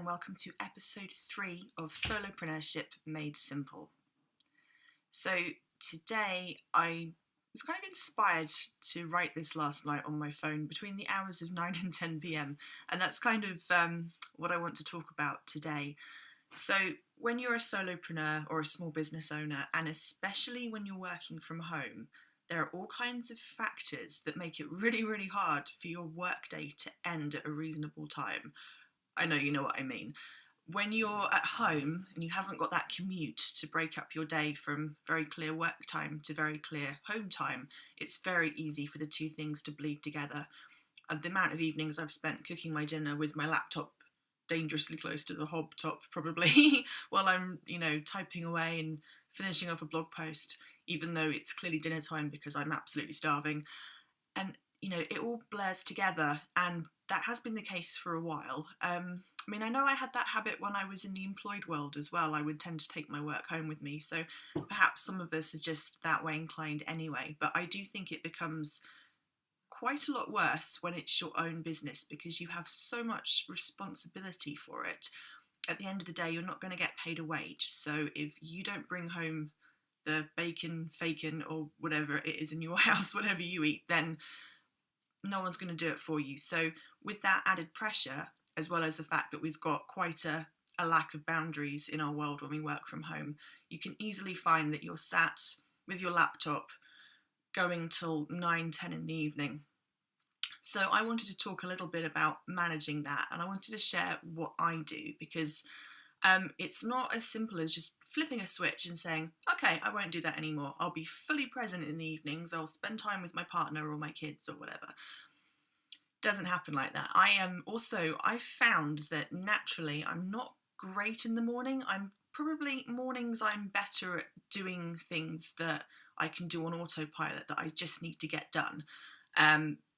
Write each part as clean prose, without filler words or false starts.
and welcome to episode 3 of Solopreneurship Made Simple. So today I was kind of inspired to write this last night on my phone between the hours of 9 and 10 p.m. and that's kind of what I want to talk about today. So when you're a solopreneur or a small business owner, and especially when you're working from home, there are all kinds of factors that make it really, really hard for your workday to end at a reasonable time. I know you know what I mean. When you're at home and you haven't got that commute to break up your day from very clear work time to very clear home time, it's very easy for the two things to bleed together. And the amount of evenings I've spent cooking my dinner with my laptop dangerously close to the hob top probably while I'm, typing away and finishing off a blog post, even though it's clearly dinner time because I'm absolutely starving. And it all blurs together, and that has been the case for a while. I know I had that habit when I was in the employed world as well. I would tend to take my work home with me, so perhaps some of us are just that way inclined anyway. But I do think it becomes quite a lot worse when it's your own business because you have so much responsibility for it. At the end of the day, you're not going to get paid a wage. So if you don't bring home the bacon, or whatever it is in your house, whatever you eat, then no one's going to do it for you. So with that added pressure, as well as the fact that we've got quite a lack of boundaries in our world when we work from home, you can easily find that you're sat with your laptop going till 9, 10 in the evening. So I wanted to talk a little bit about managing that, and I wanted to share what I do because it's not as simple as just flipping a switch and saying, okay, I won't do that anymore. I'll be fully present in the evenings. I'll spend time with my partner or my kids or whatever. Doesn't happen like that. I found that naturally I'm not great in the morning. Mornings I'm better at doing things that I can do on autopilot that I just need to get done.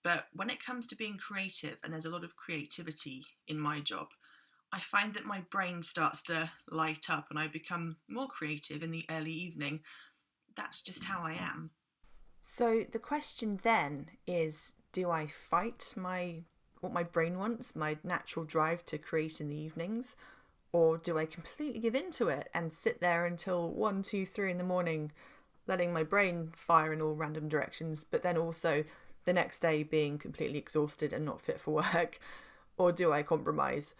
But when it comes to being creative, and there's a lot of creativity in my job, I find that my brain starts to light up and I become more creative in the early evening. That's just how I am. So the question then is, do I fight what my brain wants, my natural drive to create in the evenings, or do I completely give into it and sit there until 1, 2, 3 in the morning, letting my brain fire in all random directions, but then also the next day being completely exhausted and not fit for work? Or do I compromise?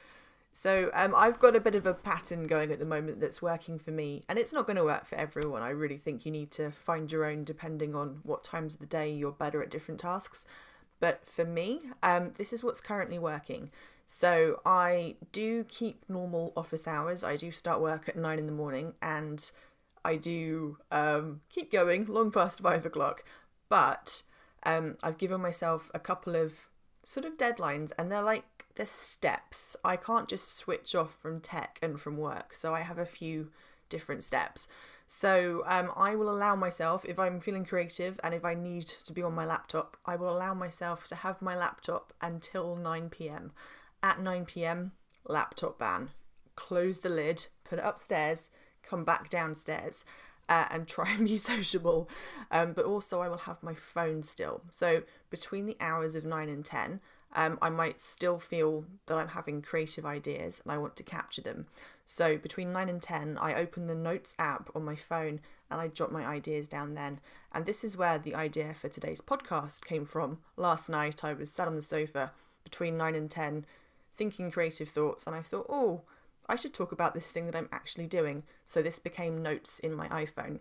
So I've got a bit of a pattern going at the moment that's working for me, and it's not going to work for everyone. I really think you need to find your own depending on what times of the day you're better at different tasks. But for me, this is what's currently working. So I do keep normal office hours. I do start work at 9 in the morning, and I do keep going long past 5 o'clock. But I've given myself a couple of sort of deadlines, and they're steps. I can't just switch off from tech and from work, so I have a few different steps. So I will allow myself, if I'm feeling creative and if I need to be on my laptop, I will allow myself to have my laptop until 9 p.m. At 9 p.m, laptop ban. Close the lid, put it upstairs, come back downstairs, and try and be sociable. But also I will have my phone still. So between the hours of 9 and 10, I might still feel that I'm having creative ideas and I want to capture them. So between 9 and 10, I open the Notes app on my phone and I jot my ideas down then. And this is where the idea for today's podcast came from. Last night, I was sat on the sofa between 9 and 10, thinking creative thoughts, and I thought, I should talk about this thing that I'm actually doing. So this became notes in my iPhone,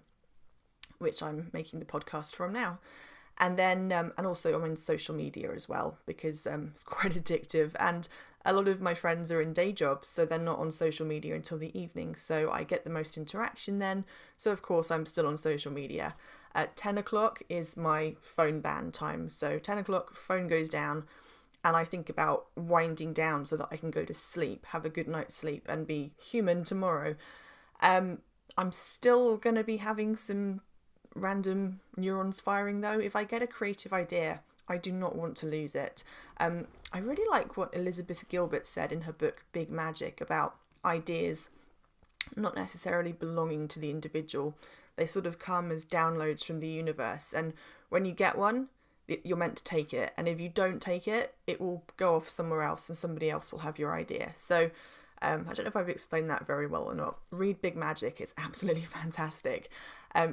which I'm making the podcast from now. And then, and also I'm in social media as well, because it's quite addictive. And a lot of my friends are in day jobs, so they're not on social media until the evening. So I get the most interaction then. So of course I'm still on social media. At 10 o'clock is my phone ban time. So 10 o'clock, phone goes down. And I think about winding down so that I can go to sleep, have a good night's sleep and be human tomorrow. I'm still going to be having some random neurons firing though. If I get a creative idea, I do not want to lose it. I really like what Elizabeth Gilbert said in her book Big Magic about ideas not necessarily belonging to the individual. They sort of come as downloads from the universe, and when you get one, you're meant to take it, and if you don't take it, it will go off somewhere else and somebody else will have your idea. So I don't know if I've explained that very well or not. Read Big Magic, it's absolutely fantastic.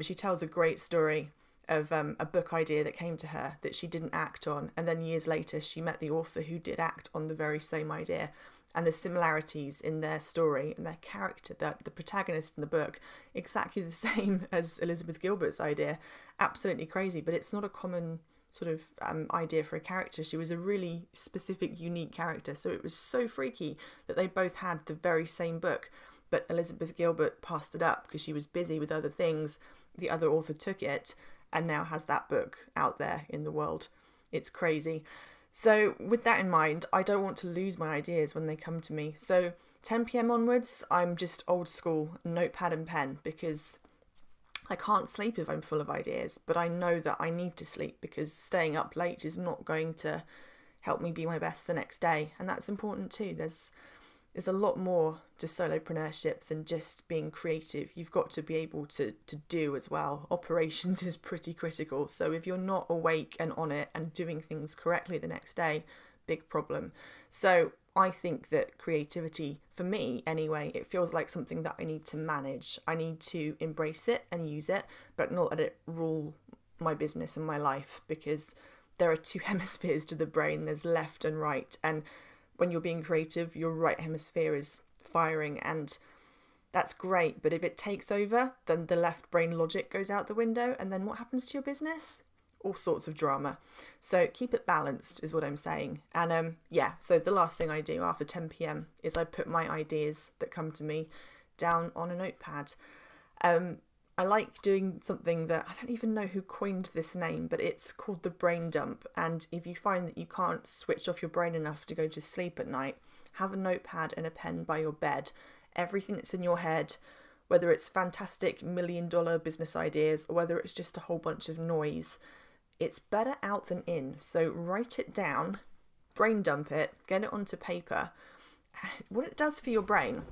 She tells a great story of a book idea that came to her that she didn't act on, and then years later she met the author who did act on the very same idea. And the similarities in their story and their character, that the protagonist in the book, exactly the same as Elizabeth Gilbert's idea. Absolutely crazy, but it's not a common sort of idea for a character. She was a really specific, unique character. So it was so freaky that they both had the very same book, but Elizabeth Gilbert passed it up because she was busy with other things. The other author took it and now has that book out there in the world. It's crazy. So with that in mind, I don't want to lose my ideas when they come to me. So 10 p.m. onwards, I'm just old school, notepad and pen, because I can't sleep if I'm full of ideas, but I know that I need to sleep because staying up late is not going to help me be my best the next day. And that's important too. There's a lot more to solopreneurship than just being creative. You've got to be able to do as well. Operations is pretty critical. So if you're not awake and on it and doing things correctly the next day, big problem. So I think that creativity, for me anyway, it feels like something that I need to manage. I need to embrace it and use it, but not let it rule my business and my life, because there are two hemispheres to the brain. There's left and right. And when you're being creative, your right hemisphere is firing, and that's great. But if it takes over, then the left brain logic goes out the window. And then what happens to your business? All sorts of drama. So keep it balanced is what I'm saying. And so the last thing I do after 10 p.m. is I put my ideas that come to me down on a notepad. I like doing something that I don't even know who coined this name, but it's called the brain dump. And if you find that you can't switch off your brain enough to go to sleep at night, have a notepad and a pen by your bed. Everything that's in your head, whether it's fantastic $1 million business ideas or whether it's just a whole bunch of noise, it's better out than in. So write it down, brain dump it, get it onto paper. What it does for your brain,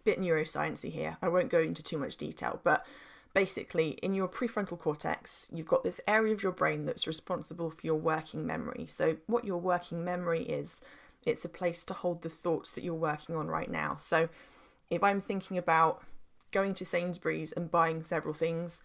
bit neuroscience-y here, I won't go into too much detail, but basically in your prefrontal cortex, you've got this area of your brain that's responsible for your working memory. So what your working memory is, it's a place to hold the thoughts that you're working on right now. So if I'm thinking about going to Sainsbury's and buying several things,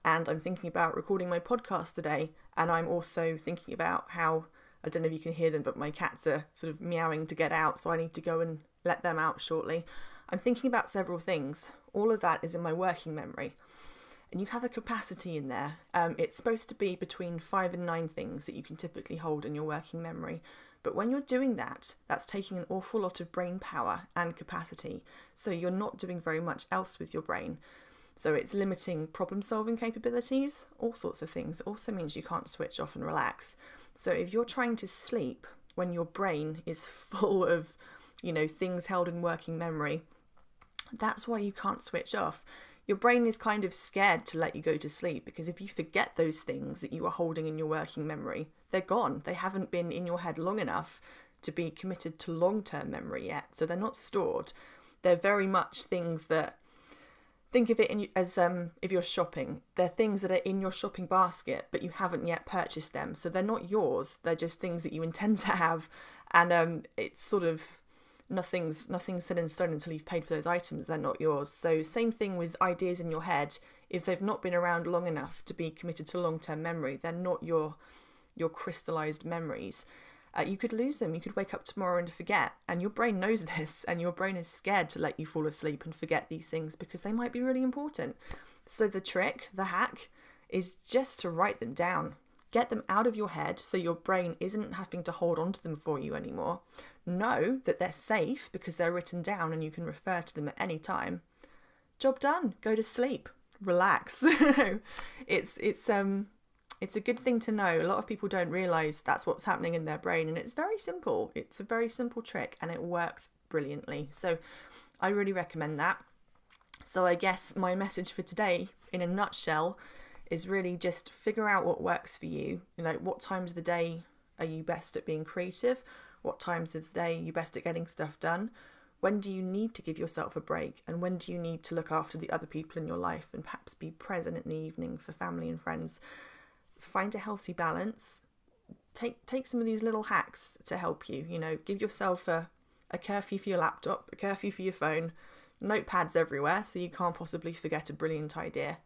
and I'm thinking about recording my podcast today, and I'm also thinking about how, I don't know if you can hear them, but my cats are sort of meowing to get out, so I need to go and let them out shortly. I'm thinking about several things. All of that is in my working memory. And you have a capacity in there. It's supposed to be between 5 and 9 things that you can typically hold in your working memory. But when you're doing that, that's taking an awful lot of brain power and capacity. So you're not doing very much else with your brain. So it's limiting problem-solving capabilities, all sorts of things. It also means you can't switch off and relax. So if you're trying to sleep when your brain is full of, things held in working memory, that's why you can't switch off. Your brain is kind of scared to let you go to sleep, because if you forget those things that you are holding in your working memory, they're gone. They haven't been in your head long enough to be committed to long-term memory yet. So they're not stored. They're very much things that, think of it as if you're shopping. They're things that are in your shopping basket, but you haven't yet purchased them. So they're not yours. They're just things that you intend to have. And it's sort of, nothing's set in stone until you've paid for those items. They're not yours. So same thing with ideas in your head. If they've not been around long enough to be committed to long-term memory, they're not your crystallized memories. You could lose them. You could wake up tomorrow and forget. And your brain knows this, and your brain is scared to let you fall asleep and forget these things because they might be really important. So the trick, the hack, is just to write them down. Get them out of your head so your brain isn't having to hold on to them for you anymore. Know that they're safe because they're written down and you can refer to them at any time. Job done. Go to sleep. Relax. It's a good thing to know. A lot of people don't realise that's what's happening in their brain, and it's very simple. It's a very simple trick and it works brilliantly. So I really recommend that. So I guess my message for today, in a nutshell, is really just figure out what works for you. What times of the day are you best at being creative? What times of the day are you best at getting stuff done? When do you need to give yourself a break? And when do you need to look after the other people in your life and perhaps be present in the evening for family and friends? Find a healthy balance. Take some of these little hacks to help you. Give yourself a a curfew for your laptop, a curfew for your phone, notepads everywhere so you can't possibly forget a brilliant idea.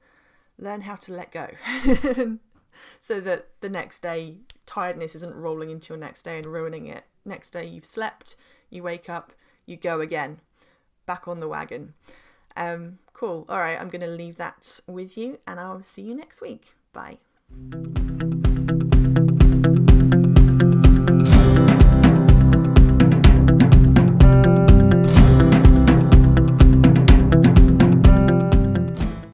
Learn how to let go so that the next day tiredness isn't rolling into your next day and ruining it. Next day you've slept, you wake up, you go again, back on the wagon. Cool. All right, I'm going to leave that with you and I'll see you next week. Bye.